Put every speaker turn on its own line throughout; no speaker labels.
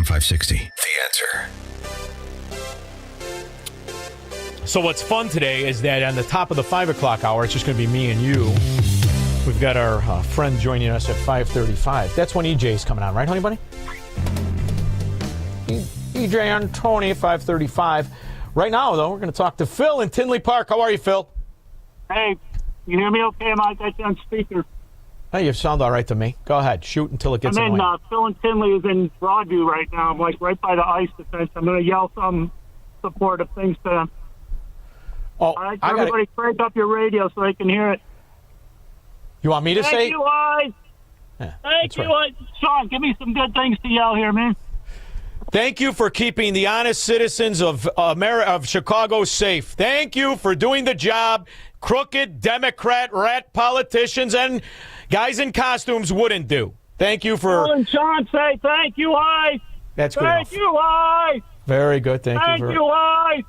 AM 560. The Answer.
So what's fun today is that on the top of the 5 o'clock hour, it's just going to be me and you. We've got our friend joining us at 5:35. That's when EJ's coming on, right, honey bunny? EJ and Tony at 5:35. Right now, though, we're going to talk to Phil in Tinley Park. How are you, Phil?
Hey, you hear me okay? Am I got you on speaker?
Hey, you sound all right to me. Go ahead. Shoot until it gets annoying.
Phil and Tinley is in Broadview right now. I'm like right by the ice defense. I'm going to yell some supportive things to them.
Oh,
all right, everybody crank up your radio so they can hear it.
You want me to say?
Thank you, Ice.
Yeah,
Thank you, Ice. Sean, give me some good things to yell here, man.
Thank you for keeping the honest citizens of Chicago safe. Thank you for doing the job crooked Democrat rat politicians and guys in costumes wouldn't do. Thank you for...
Phil and Sean say thank you, Ice.
That's good
Thank
enough.
you, Ice.
Very good. Thank you,
Ice.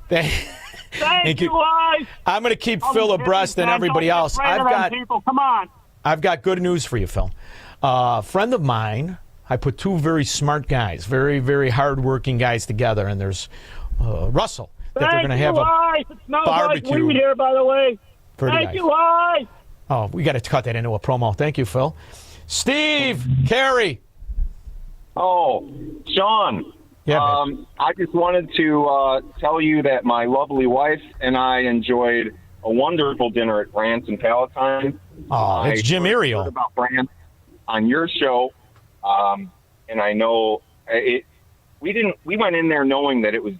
Thank you,
Ice.
I'm going to keep Phil abreast and everybody else.
Come on.
I've got good news for you, Phil. A friend of mine, I put two very smart guys, very, very hardworking guys together, and there's Russell, that they're going to have a barbecue.
Like weed here, by the way. Thank you, Ice.
Oh, we got to cut that into a promo. Thank you, Phil. Steve, Carey.
Oh, Sean.
Yeah,
I just wanted to tell you that my lovely wife and I enjoyed a wonderful dinner at Brant's in Palatine.
Oh, it's Jim Ariel.
Heard about Brant's on your show, and I know we went in there knowing that it was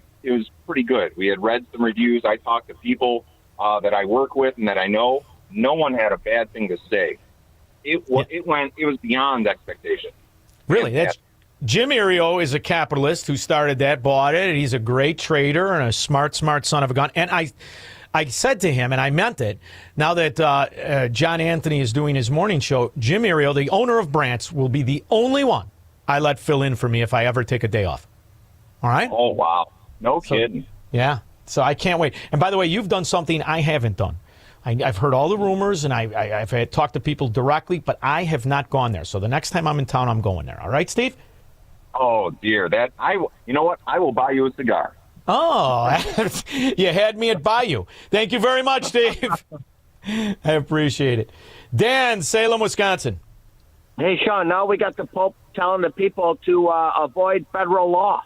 pretty good. We had read some reviews. I talked to people that I work with and that I know. No one had a bad thing to say. It was beyond expectation.
Really, that's. Jim Ariel is a capitalist who started that, bought it. He's a great trader and a smart son of a gun. And I said to him, and I meant it, now that John Anthony is doing his morning show, Jim Ariel, the owner of Brant's, will be the only one I let fill in for me if I ever take a day off. All right?
Oh, wow. No kidding.
Yeah. So I can't wait. And by the way, you've done something I haven't done. I've heard all the rumors, and I've talked to people directly, but I have not gone there. So the next time I'm in town, I'm going there. All right, Steve?
Oh, dear. You know what? I will buy you a cigar.
Oh, you had me at Bayou. Thank you very much, Dave. I appreciate it. Dan, Salem, Wisconsin.
Hey, Sean, now we got the Pope telling the people to avoid federal law.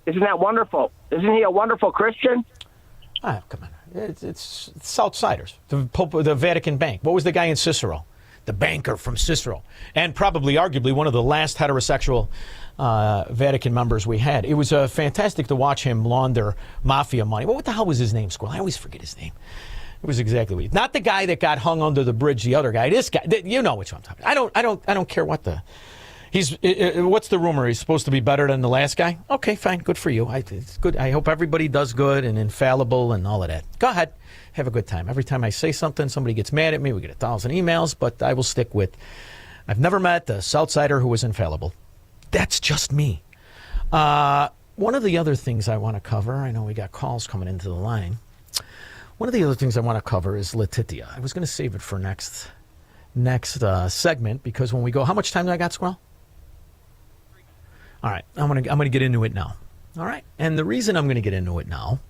Isn't that wonderful? Isn't he a wonderful Christian?
Ah, come on. It's outsiders. The Pope of the Vatican Bank. What was the guy in Cicero? The banker from Cicero. And probably, arguably, one of the last heterosexual Vatican members we had. It was fantastic to watch him launder mafia money. What the hell was his name, Squirrel? I always forget his name. It was exactly what not the guy that got hung under the bridge. The other guy. This guy. You know which one I'm talking about. I don't care what the. What's the rumor? He's supposed to be better than the last guy. Okay, fine. Good for you. It's good. I hope everybody does good and infallible and all of that. Go ahead. Have a good time. Every time I say something, somebody gets mad at me. We get 1,000 emails, but I will stick with. I've never met a Southsider who was infallible. That's just me. One of the other things I want to cover, I know we got calls coming into the line. One of the other things I want to cover is Letitia. I was going to save it for next segment because when we go, how much time do I got, Squirrel? All right, I'm gonna get into it now. All right, and the reason I'm going to get into it now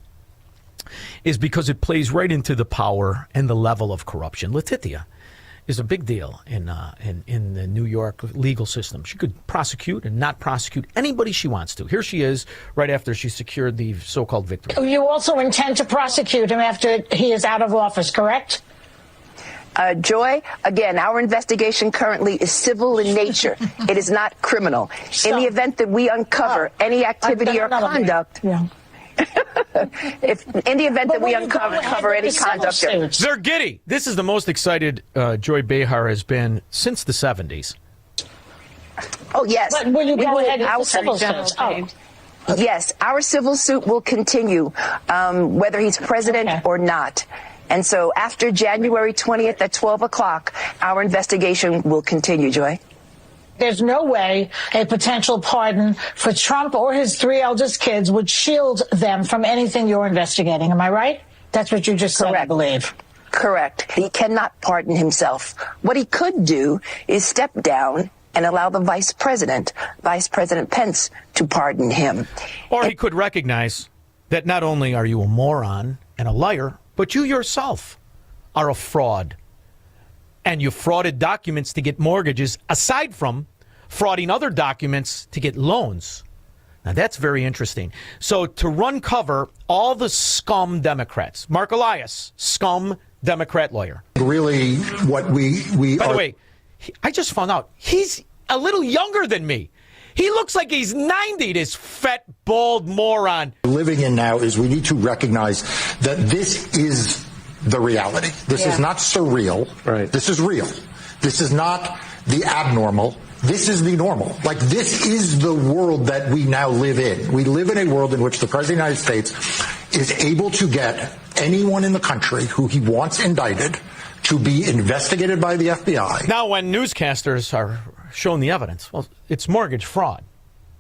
is because it plays right into the power and the level of corruption. Letitia is a big deal in the New York legal system. She could prosecute and not prosecute anybody she wants to. Here she is right after she secured the so-called victory.
You also intend to prosecute him after he is out of office, correct?
Joy, again, our investigation currently is civil in nature. It is not criminal. In the event that we uncover any activity or conduct... Yeah. In the event that we uncover any conduct...
Zergitti! This is the most excited Joy Behar has been since the 70s.
Oh, yes.
But will you go ahead with the civil suit?
Yes, our civil suit will continue, whether he's president or not. And so after January 20th at 12 o'clock, our investigation will continue, Joy.
There's no way a potential pardon for Trump or his three eldest kids would shield them from anything you're investigating. Am I right? That's what you just said, I believe.
Correct. He cannot pardon himself. What he could do is step down and allow the Vice President Pence, to pardon him.
Or he could recognize that not only are you a moron and a liar, but you yourself are a fraud. And you frauded documents to get mortgages, aside from frauding other documents to get loans. Now, that's very interesting. So to run cover all the scum Democrats, Mark Elias, scum Democrat lawyer.
Really, what we
By the way, I just found out he's a little younger than me. He looks like he's 90, this fat, bald moron.
Living in now is we need to recognize that this is the reality. This is not surreal. Right. This is real. This is not the abnormal. This is the normal. Like, this is the world that we now live in. We live in a world in which the President of the United States is able to get anyone in the country who he wants indicted to be investigated by the FBI.
Now, when newscasters are shown the evidence, well, it's mortgage fraud.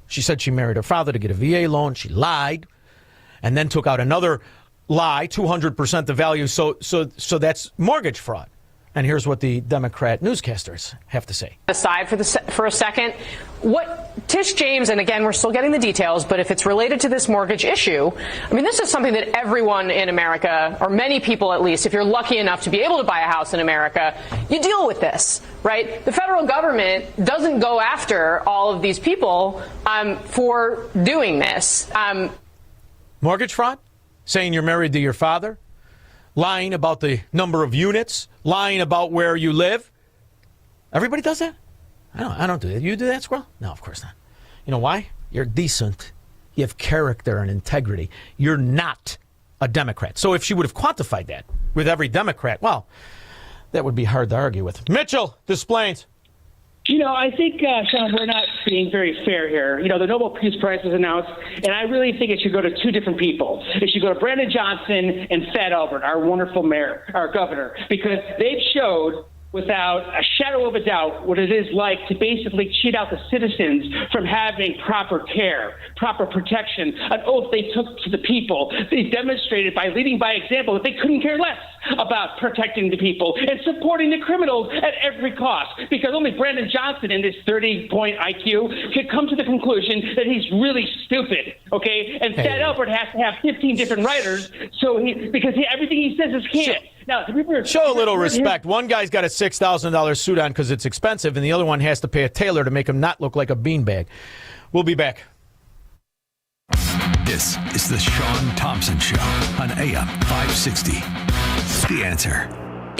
She said she married her father to get a VA loan. She lied and then took out another lie, 200% the value. So that's mortgage fraud. And here's what the Democrat newscasters have to say.
Aside for a second, what Tish James, and again, we're still getting the details, but if it's related to this mortgage issue, I mean, this is something that everyone in America, or many people at least, if you're lucky enough to be able to buy a house in America, you deal with this, right? The federal government doesn't go after all of these people for doing this.
Mortgage fraud? Saying you're married to your father? Lying about the number of units? Lying about where you live? Everybody does that? I don't do that. You do that, Squirrel? No, of course not. You know why? You're decent. You have character and integrity. You're not a Democrat. So if she would have quantified that with every Democrat, well, that would be hard to argue with. Mitchell, Des Plaines.
You know, I think, Sean, we're not being very fair here. You know, the Nobel Peace Prize was announced, and I really think it should go to two different people. It should go to Brandon Johnson and Fat Albert, our wonderful mayor, our governor, because they've showed without a shadow of a doubt what it is like to basically cheat out the citizens from having proper care, proper protection, an oath they took to the people. They demonstrated by leading by example that they couldn't care less about protecting the people and supporting the criminals at every cost, because only Brandon Johnson in this 30-point IQ could come to the conclusion that he's really stupid, okay? And Fat Albert has to have 15 different writers because everything he says is canned. Now,
show a little respect. One guy's got a $6,000 suit on because it's expensive, and the other one has to pay a tailor to make him not look like a beanbag. We'll be back.
This is the Shaun Thompson Show on AM 560. The Answer.